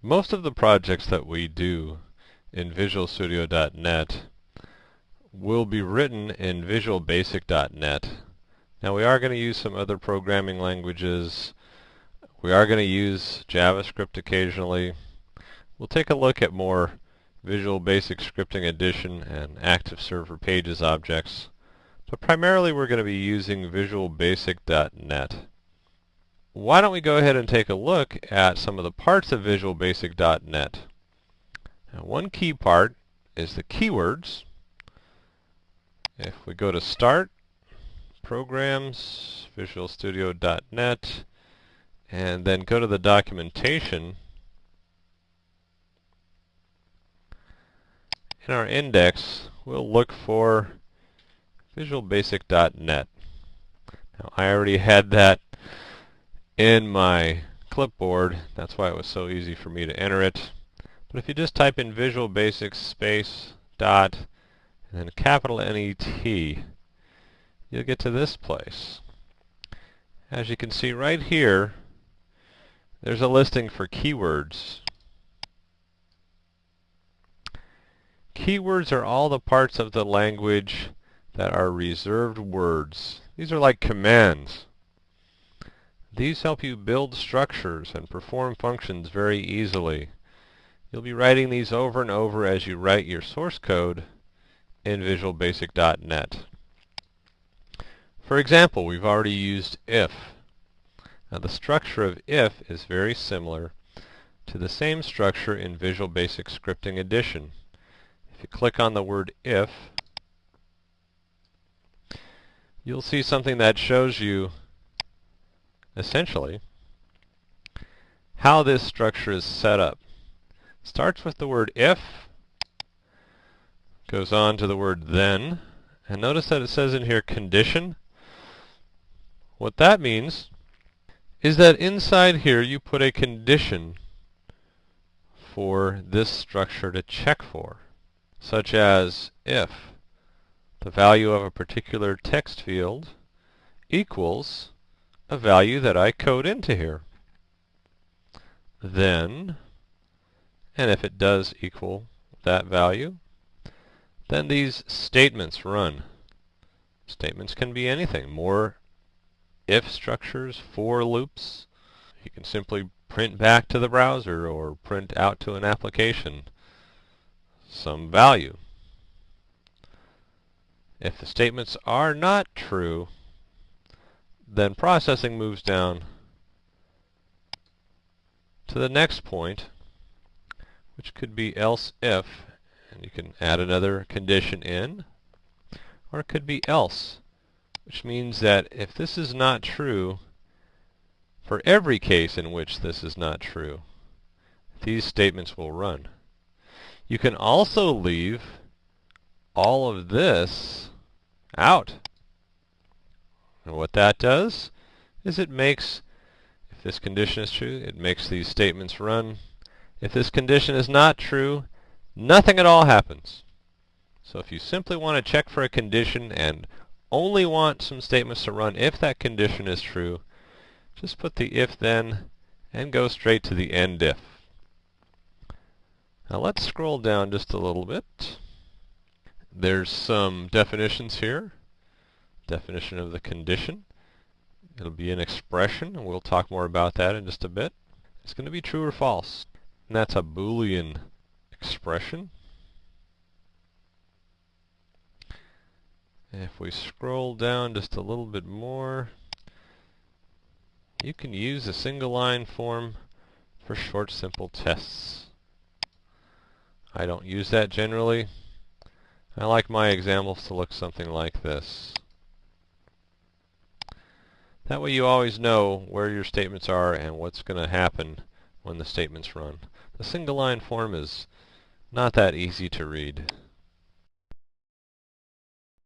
Most of the projects that we do in VisualStudio.net will be written in VisualBasic.net. Now we are going to use some other programming languages. We are going to use JavaScript occasionally. We'll take a look at more Visual Basic Scripting Edition and Active Server Pages objects. But primarily we're going to be using VisualBasic.net. Why don't we go ahead and take a look at some of the parts of VisualBasic.net. Now, one key part is the keywords. If we go to Start, Programs, VisualStudio.net, and then go to the documentation, in our index, we'll look for VisualBasic.net. Now, I already had that in my clipboard. That's why it was so easy for me to enter it. But if you just type in Visual Basic space dot and then capital N-E-T, you'll get to this place. As you can see right here, there's a listing for keywords. Keywords are all the parts of the language that are reserved words. These are like commands. These help you build structures and perform functions very easily. You'll be writing these over and over as you write your source code in VisualBasic.net. For example, we've already used if. Now the structure of if is very similar to the same structure in Visual Basic Scripting Edition. If you click on the word if, you'll see something that shows you essentially how this structure is set up. Starts with the word if, goes on to the word then, and notice that it says in here condition. What that means is that inside here you put a condition for this structure to check for, such as if the value of a particular text field equals a value that I code into here. Then, and if it does equal that value, then these statements run. Statements can be anything. More if structures, for loops. You can simply print back to the browser or print out to an application some value. If the statements are not true, then processing moves down to the next point, which could be else if, and you can add another condition in, or it could be else, which means that if this is not true, for every case in which this is not true, these statements will run. You can also leave all of this out. And what that does is it makes, if this condition is true, it makes these statements run. If this condition is not true, nothing at all happens. So if you simply want to check for a condition and only want some statements to run if that condition is true, just put the if then and go straight to the end if. Now let's scroll down just a little bit. There's some definitions here. Definition of the condition. It'll be an expression, and we'll talk more about that in just a bit. It's going to be true or false. And that's a Boolean expression. If we scroll down just a little bit more, you can use a single line form for short, simple tests. I don't use that generally. I like my examples to look something like this. That way you always know where your statements are and what's going to happen when the statements run. The single line form is not that easy to read.